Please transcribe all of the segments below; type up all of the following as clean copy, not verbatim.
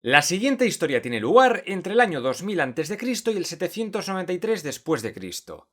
La siguiente historia tiene lugar entre el año 2000 a.C. y el 793 después de Cristo.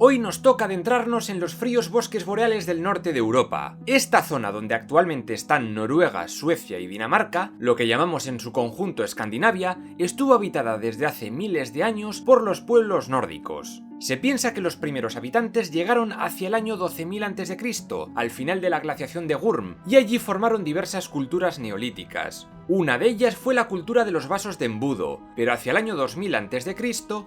Hoy nos toca adentrarnos en los fríos bosques boreales del norte de Europa. Esta zona donde actualmente están Noruega, Suecia y Dinamarca, lo que llamamos en su conjunto Escandinavia, estuvo habitada desde hace miles de años por los pueblos nórdicos. Se piensa que los primeros habitantes llegaron hacia el año 12.000 a.C., al final de la glaciación de Gurm, y allí formaron diversas culturas neolíticas. Una de ellas fue la cultura de los vasos de embudo, pero hacia el año 2000 a.C.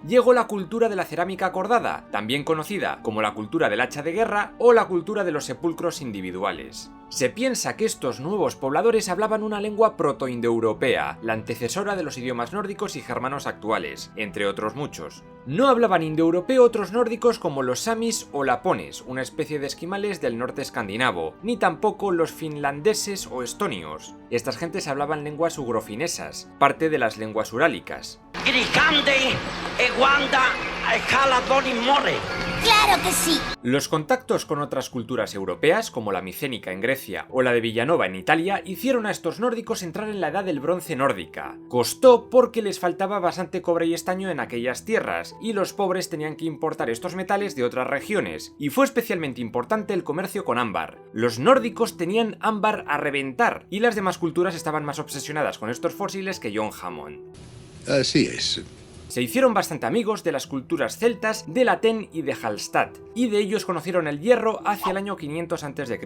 llegó la cultura de la cerámica cordada, también conocida como la cultura del hacha de guerra o la cultura de los sepulcros individuales. Se piensa que estos nuevos pobladores hablaban una lengua protoindoeuropea, la antecesora de los idiomas nórdicos y germanos actuales, entre otros muchos. No hablaban indoeuropeo otros nórdicos como los samis o lapones, una especie de esquimales del norte escandinavo, ni tampoco los finlandeses o estonios. Estas gentes hablaban lenguas ugrofinesas, parte de las lenguas urálicas. ¡Claro que sí! Los contactos con otras culturas europeas, como la micénica en Grecia o la de Villanova en Italia, hicieron a estos nórdicos entrar en la edad del bronce nórdica. Costó porque les faltaba bastante cobre y estaño en aquellas tierras, y los pobres tenían que importar estos metales de otras regiones, y fue especialmente importante el comercio con ámbar. Los nórdicos tenían ámbar a reventar, y las demás culturas estaban más obsesionadas con estos fósiles que John Hammond. Así es. Se hicieron bastante amigos de las culturas celtas de Latén y de Hallstatt, y de ellos conocieron el hierro hacia el año 500 a.C.,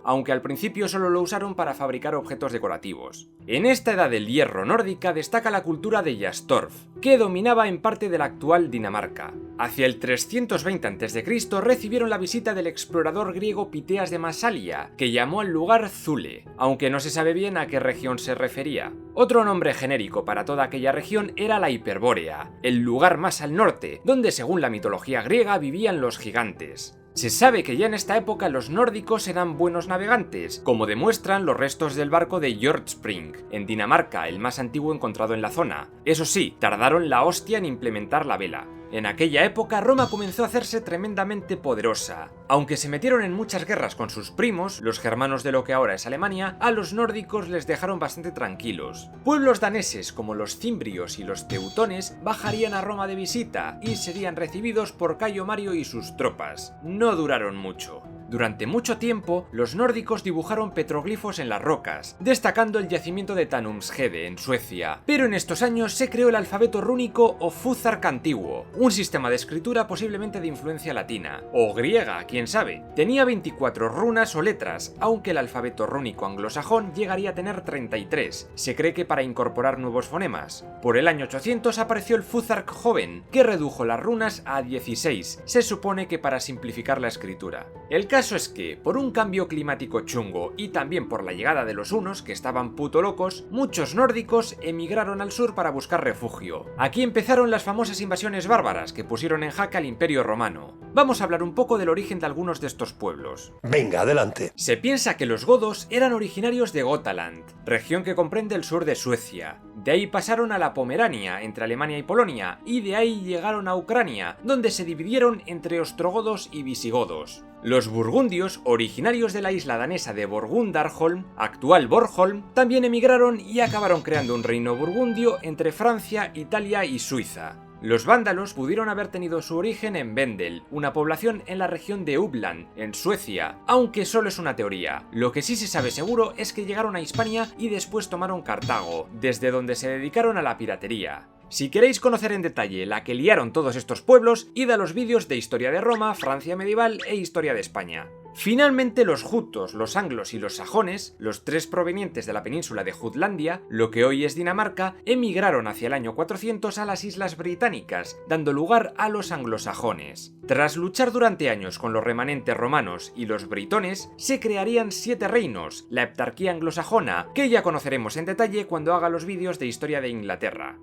aunque al principio solo lo usaron para fabricar objetos decorativos. En esta edad del hierro nórdica destaca la cultura de Jastorf, que dominaba en parte de la actual Dinamarca. Hacia el 320 a.C. recibieron la visita del explorador griego Piteas de Masalia, que llamó al lugar Thule, aunque no se sabe bien a qué región se refería. Otro nombre genérico para toda aquella región era la Hiperbórea, el lugar más al norte, donde según la mitología griega vivían los gigantes. Se sabe que ya en esta época los nórdicos eran buenos navegantes, como demuestran los restos del barco de Hjortspring, en Dinamarca, el más antiguo encontrado en la zona. Eso sí, tardaron la hostia en implementar la vela. En aquella época Roma comenzó a hacerse tremendamente poderosa. Aunque se metieron en muchas guerras con sus primos, los germanos de lo que ahora es Alemania, a los nórdicos les dejaron bastante tranquilos. Pueblos daneses como los cimbrios y los teutones bajarían a Roma de visita y serían recibidos por Cayo Mario y sus tropas. No duraron mucho. Durante mucho tiempo, los nórdicos dibujaron petroglifos en las rocas, destacando el yacimiento de Tanumshede en Suecia, pero en estos años se creó el alfabeto rúnico o Futhark antiguo, un sistema de escritura posiblemente de influencia latina, o griega, quién sabe. Tenía 24 runas o letras, aunque el alfabeto rúnico anglosajón llegaría a tener 33, se cree que para incorporar nuevos fonemas. Por el año 800 apareció el Futhark joven, que redujo las runas a 16, se supone que para simplificar la escritura. El caso es que, por un cambio climático chungo y también por la llegada de los hunos, que estaban puto locos, muchos nórdicos emigraron al sur para buscar refugio. Aquí empezaron las famosas invasiones bárbaras que pusieron en jaque al Imperio Romano. Vamos a hablar un poco del origen de algunos de estos pueblos. Venga, adelante. Se piensa que los godos eran originarios de Götaland, región que comprende el sur de Suecia. De ahí pasaron a la Pomerania, entre Alemania y Polonia, y de ahí llegaron a Ucrania, donde se dividieron entre ostrogodos y visigodos. Los burgundios, originarios de la isla danesa de Borgundarholm, actual Bornholm, también emigraron y acabaron creando un reino burgundio entre Francia, Italia y Suiza. Los vándalos pudieron haber tenido su origen en Vendel, una población en la región de Uppland, en Suecia, aunque solo es una teoría. Lo que sí se sabe seguro es que llegaron a Hispania y después tomaron Cartago, desde donde se dedicaron a la piratería. Si queréis conocer en detalle la que liaron todos estos pueblos, id a los vídeos de Historia de Roma, Francia medieval e Historia de España. Finalmente los jutos, los anglos y los sajones, los tres provenientes de la península de Jutlandia, lo que hoy es Dinamarca, emigraron hacia el año 400 a las Islas Británicas, dando lugar a los anglosajones. Tras luchar durante años con los remanentes romanos y los britones, se crearían 7 reinos, la heptarquía anglosajona, que ya conoceremos en detalle cuando haga los vídeos de Historia de Inglaterra.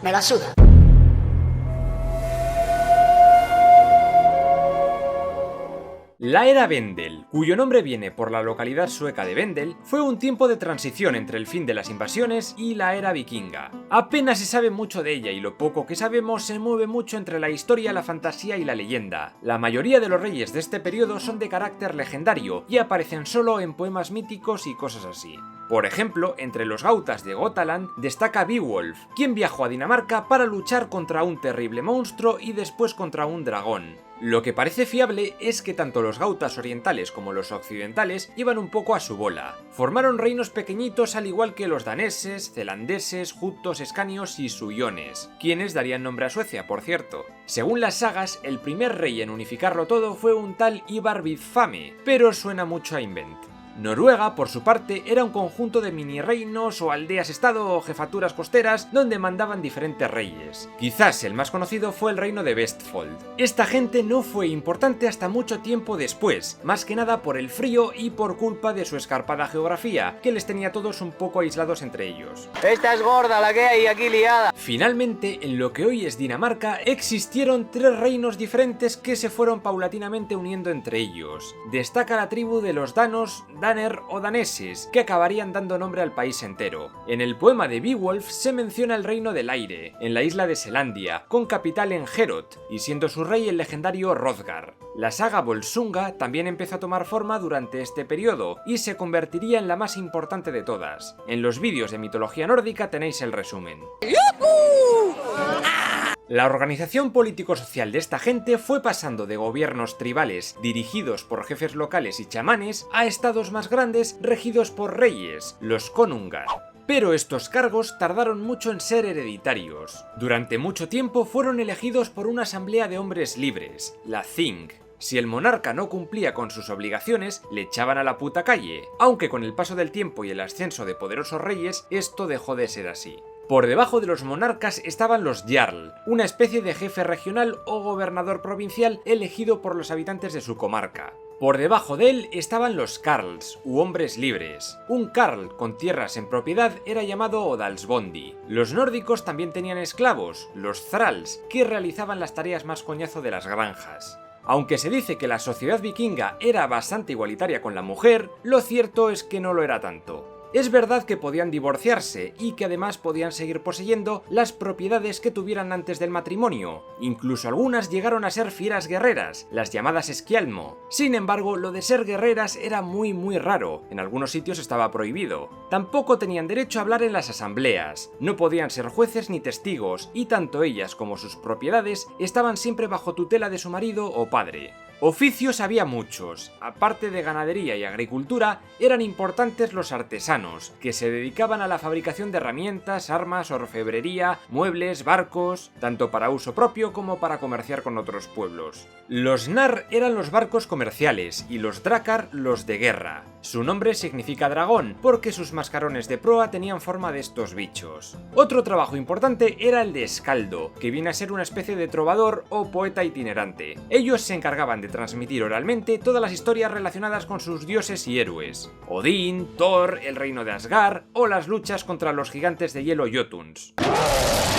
Me la suda. La era Vendel, cuyo nombre viene por la localidad sueca de Vendel, fue un tiempo de transición entre el fin de las invasiones y la era vikinga. Apenas se sabe mucho de ella y lo poco que sabemos se mueve mucho entre la historia, la fantasía y la leyenda. La mayoría de los reyes de este periodo son de carácter legendario y aparecen solo en poemas míticos y cosas así. Por ejemplo, entre los gautas de Gotaland destaca Beowulf, quien viajó a Dinamarca para luchar contra un terrible monstruo y después contra un dragón. Lo que parece fiable es que tanto los gautas orientales como los occidentales iban un poco a su bola. Formaron reinos pequeñitos al igual que los daneses, zelandeses, jutos, escanios y suiones, quienes darían nombre a Suecia, por cierto. Según las sagas, el primer rey en unificarlo todo fue un tal Ivar Vidfame, pero suena mucho a invent. Noruega, por su parte, era un conjunto de mini reinos o aldeas-estado o jefaturas costeras donde mandaban diferentes reyes. Quizás el más conocido fue el reino de Vestfold. Esta gente no fue importante hasta mucho tiempo después, más que nada por el frío y por culpa de su escarpada geografía, que les tenía todos un poco aislados entre ellos. Esta es gorda la que hay aquí liada. Finalmente, en lo que hoy es Dinamarca, existieron 3 reinos diferentes que se fueron paulatinamente uniendo entre ellos. Destaca la tribu de los danos, Daner o daneses, que acabarían dando nombre al país entero. En el poema de Beowulf se menciona el reino del aire, en la isla de Selandia, con capital en Herod, y siendo su rey el legendario Hrothgar. La saga Volsunga también empezó a tomar forma durante este periodo, y se convertiría en la más importante de todas. En los vídeos de mitología nórdica tenéis el resumen. La organización político-social de esta gente fue pasando de gobiernos tribales dirigidos por jefes locales y chamanes a estados más grandes regidos por reyes, los konungar. Pero estos cargos tardaron mucho en ser hereditarios. Durante mucho tiempo fueron elegidos por una asamblea de hombres libres, la Thing. Si el monarca no cumplía con sus obligaciones, le echaban a la puta calle, aunque con el paso del tiempo y el ascenso de poderosos reyes, esto dejó de ser así. Por debajo de los monarcas estaban los Jarl, una especie de jefe regional o gobernador provincial elegido por los habitantes de su comarca. Por debajo de él estaban los Carls, u hombres libres. Un Carl con tierras en propiedad era llamado Odalsbondi. Los nórdicos también tenían esclavos, los Thralls, que realizaban las tareas más coñazo de las granjas. Aunque se dice que la sociedad vikinga era bastante igualitaria con la mujer, lo cierto es que no lo era tanto. Es verdad que podían divorciarse y que además podían seguir poseyendo las propiedades que tuvieran antes del matrimonio. Incluso algunas llegaron a ser fieras guerreras, las llamadas esquialmo. Sin embargo, lo de ser guerreras era muy raro, en algunos sitios estaba prohibido. Tampoco tenían derecho a hablar en las asambleas, no podían ser jueces ni testigos, y tanto ellas como sus propiedades estaban siempre bajo tutela de su marido o padre. Oficios había muchos, aparte de ganadería y agricultura, eran importantes los artesanos, que se dedicaban a la fabricación de herramientas, armas, orfebrería, muebles, barcos, tanto para uso propio como para comerciar con otros pueblos. Los Nar eran los barcos comerciales y los Drakkar los de guerra. Su nombre significa dragón, porque sus mascarones de proa tenían forma de estos bichos. Otro trabajo importante era el de escaldo, que viene a ser una especie de trovador o poeta itinerante. Ellos se encargaban de transmitir oralmente todas las historias relacionadas con sus dioses y héroes. Odín, Thor, el reino de Asgard o las luchas contra los gigantes de hielo Jotuns.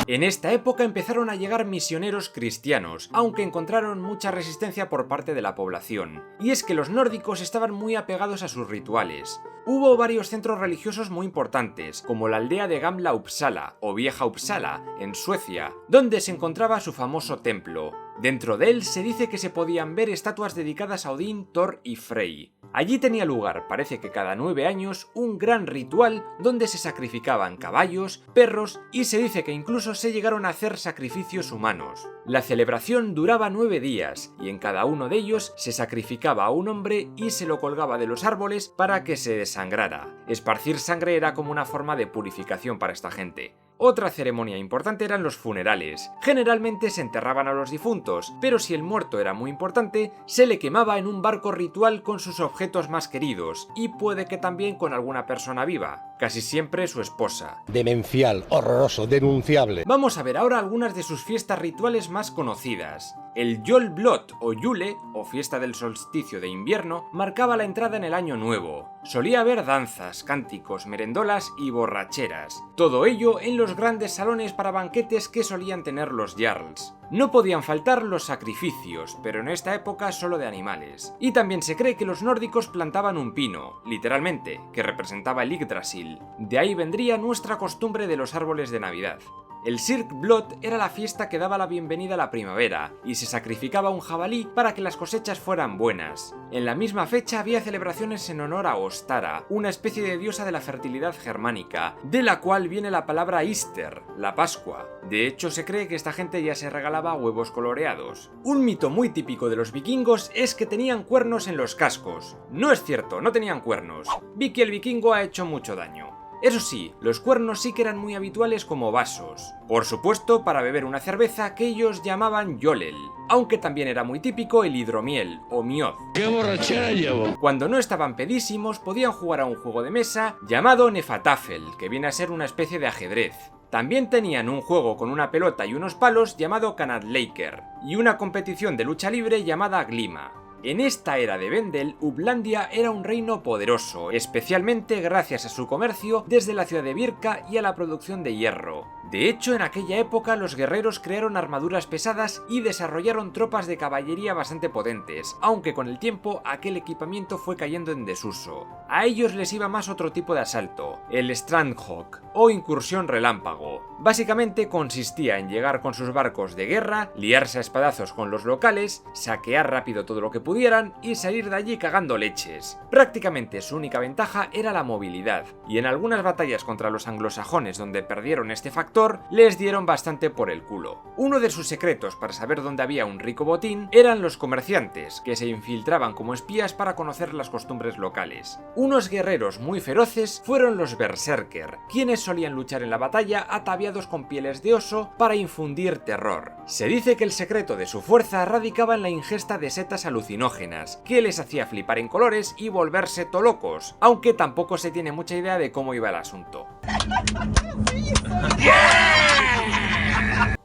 En esta época empezaron a llegar misioneros cristianos, aunque encontraron mucha resistencia por parte de la población. Y es que los nórdicos estaban muy apegados a sus rituales. Hubo varios centros religiosos muy importantes, como la aldea de Gamla Uppsala, o Vieja Uppsala, en Suecia, donde se encontraba su famoso templo. Dentro de él se dice que se podían ver estatuas dedicadas a Odín, Thor y Frey. Allí tenía lugar, parece que cada 9 años, un gran ritual donde se sacrificaban caballos, perros y se dice que incluso se llegaron a hacer sacrificios humanos. La celebración duraba 9 días y en cada uno de ellos se sacrificaba a un hombre y se lo colgaba de los árboles para que se desangrara. Esparcir sangre era como una forma de purificación para esta gente. Otra ceremonia importante eran los funerales. Generalmente se enterraban a los difuntos, pero si el muerto era muy importante, se le quemaba en un barco ritual con sus objetos más queridos, y puede que también con alguna persona viva, casi siempre su esposa. Demencial, horroroso, denunciable. Vamos a ver ahora algunas de sus fiestas rituales más conocidas. El Yol Blot o Yule, o fiesta del solsticio de invierno, marcaba la entrada en el año nuevo. Solía haber danzas, cánticos, merendolas y borracheras. Todo ello en los grandes salones para banquetes que solían tener los Jarls. No podían faltar los sacrificios, pero en esta época solo de animales. Y también se cree que los nórdicos plantaban un pino, literalmente, que representaba el Yggdrasil. De ahí vendría nuestra costumbre de los árboles de Navidad. El Sirk Blot era la fiesta que daba la bienvenida a la primavera, y se sacrificaba un jabalí para que las cosechas fueran buenas. En la misma fecha había celebraciones en honor a Ostara, una especie de diosa de la fertilidad germánica, de la cual viene la palabra Easter, la Pascua. De hecho, se cree que esta gente ya se regalaba huevos coloreados. Un mito muy típico de los vikingos es que tenían cuernos en los cascos. No es cierto, no tenían cuernos. Vicky el vikingo ha hecho mucho daño. Eso sí, los cuernos sí que eran muy habituales como vasos. Por supuesto, para beber una cerveza que ellos llamaban yolel, aunque también era muy típico el hidromiel o miod. ¡Qué borrachera llevo! Cuando no estaban pedísimos, podían jugar a un juego de mesa llamado Nefatafel, que viene a ser una especie de ajedrez. También tenían un juego con una pelota y unos palos llamado Kanadleiker, y una competición de lucha libre llamada Glima. En esta era de Vendel, Upplandia era un reino poderoso, especialmente gracias a su comercio desde la ciudad de Birka y a la producción de hierro. De hecho, en aquella época los guerreros crearon armaduras pesadas y desarrollaron tropas de caballería bastante potentes, aunque con el tiempo aquel equipamiento fue cayendo en desuso. A ellos les iba más otro tipo de asalto, el Strandhawk, o incursión relámpago. Básicamente consistía en llegar con sus barcos de guerra, liarse a espadazos con los locales, saquear rápido todo lo que pudieran y salir de allí cagando leches. Prácticamente su única ventaja era la movilidad, y en algunas batallas contra los anglosajones donde perdieron este factor, les dieron bastante por el culo. Uno de sus secretos para saber dónde había un rico botín eran los comerciantes, que se infiltraban como espías para conocer las costumbres locales. Unos guerreros muy feroces fueron los berserker, quienes solían luchar en la batalla ataviados con pieles de oso para infundir terror. Se dice que el secreto de su fuerza radicaba en la ingesta de setas alucinógenas, que les hacía flipar en colores y volverse tolocos, aunque tampoco se tiene mucha idea de cómo iba el asunto.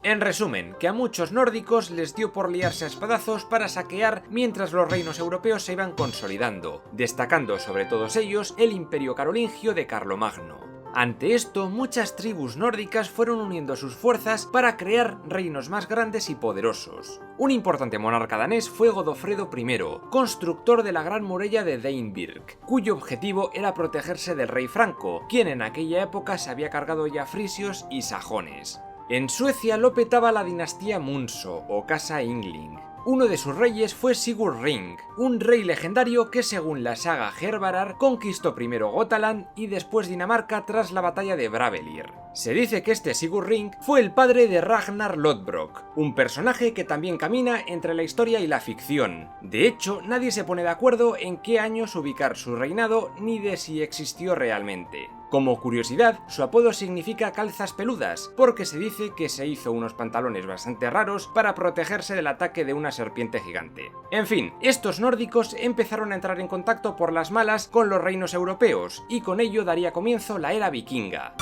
En resumen, que a muchos nórdicos les dio por liarse a espadazos para saquear mientras los reinos europeos se iban consolidando, destacando sobre todos ellos el imperio carolingio de Carlomagno. Ante esto, muchas tribus nórdicas fueron uniendo sus fuerzas para crear reinos más grandes y poderosos. Un importante monarca danés fue Godofredo I, constructor de la Gran Muralla de Deinbyrg, cuyo objetivo era protegerse del rey Franco, quien en aquella época se había cargado ya frisios y sajones. En Suecia lo petaba la dinastía Munso o Casa Yngling. Uno de sus reyes fue Sigurd Ring, un rey legendario que según la saga Hervarar conquistó primero Götaland y después Dinamarca tras la batalla de Bravelir. Se dice que este Sigurd Ring fue el padre de Ragnar Lodbrok, un personaje que también camina entre la historia y la ficción. De hecho, nadie se pone de acuerdo en qué años ubicar su reinado ni de si existió realmente. Como curiosidad, su apodo significa calzas peludas, porque se dice que se hizo unos pantalones bastante raros para protegerse del ataque de una serpiente gigante. En fin, estos nórdicos empezaron a entrar en contacto por las malas con los reinos europeos, y con ello daría comienzo la era vikinga.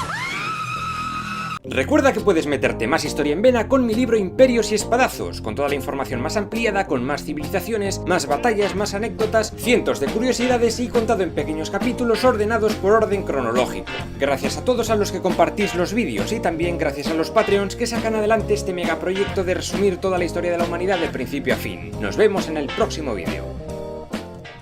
Recuerda que puedes meterte más historia en vena con mi libro Imperios y Espadazos, con toda la información más ampliada, con más civilizaciones, más batallas, más anécdotas, cientos de curiosidades y contado en pequeños capítulos ordenados por orden cronológico. Gracias a todos a los que compartís los vídeos y también gracias a los Patreons que sacan adelante este megaproyecto de resumir toda la historia de la humanidad de principio a fin. Nos vemos en el próximo vídeo.